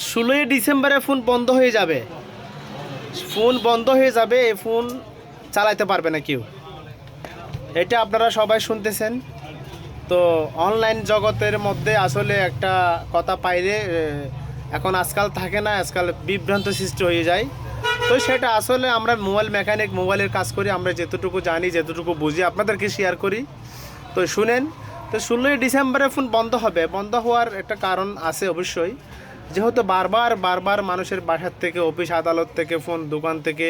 16 ডিসেম্বরে ফোন বন্ধ হয়ে যাবে। ফোন বন্ধ হয়ে যাবে, এই ফোন চালাতে পারবে না কেউ। এটা আপনারা সবাই শুনতেছেন। তো অনলাইন জগতের মধ্যে আসলে একটা কথা পাইলে এখন আজকাল থাকে না, আজকাল বিভ্রান্ত সৃষ্টি হয়ে যায়। তো সেটা আসলে আমরা মোবাইল মেকানিক, মোবাইলের কাজ করি, আমরা যেতটুকু জানি যেতটুকু বুঝি আপনাদেরকে শেয়ার করি। তো শুনেন, তো 16 ডিসেম্বরে ফোন বন্ধ হবে। বন্ধ হওয়ার একটা কারণ আছে অবশ্যই, যেহেতু বারবার বারবার মানুষের বাসার থেকে, অফিস আদালত থেকে, ফোন দোকান থেকে,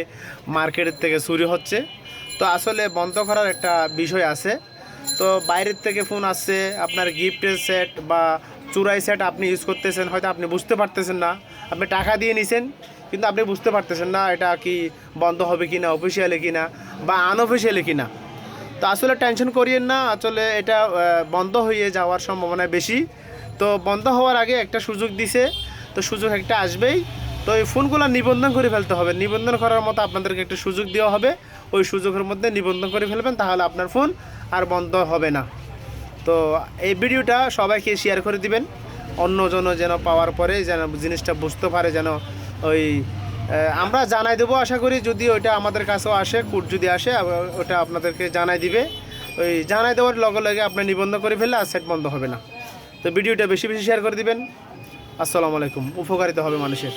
মার্কেটের থেকে চুরি হচ্ছে। তো আসলে বন্ধ করার একটা বিষয় আছে। তো বাইরের থেকে ফোন আসছে, আপনার গিফটের সেট বা চুরাই সেট আপনি ইউজ করতেছেন, হয়তো আপনি বুঝতে পারতেছেন না। আপনি টাকা দিয়ে নিছেন কিন্তু আপনি বুঝতে পারতেছেন না এটা কি বন্ধ হবে কি না, অফিসিয়ালি কি না বা আনঅফিসিয়ালি কি না। তো আসলে টেনশন করিয়েন না, আসলে এটা বন্ধ হয়ে যাওয়ার সম্ভাবনা বেশি। তো বন্ধ হওয়ার আগে একটা সুযোগ দিছে, তো সুযোগ একটা আসবেই। তো এই ফোনগুলো নিবন্ধন করে ফেলতে হবে, নিবন্ধন করার মতো আপনাদেরকে একটা সুযোগ দেওয়া হবে। ওই সুযোগের মধ্যে নিবন্ধন করে ফেলবেন, তাহলে আপনার ফোন আর বন্ধ হবে না। তো এই ভিডিওটা সবাইকে শেয়ার করে দিবেন, অন্যজন যেন পাওয়ার পরে যেন জিনিসটা বুঝতে পারে, যেন ওই আমরা জানাই দেবো আশা করি। যদি ওইটা আমাদের কাছেও আসে, কোড যদি আসে ওটা আপনাদেরকে জানাই দিবে। ওই জানাই দেওয়ার লগে লগে আপনার নিবন্ধন করে ফেললে আর সেট বন্ধ হবে না। তো ভিডিওটা বেশি বেশি শেয়ার করে দিবেন। আসসালামু আলাইকুম। উপকারিতা হবে মানুষের।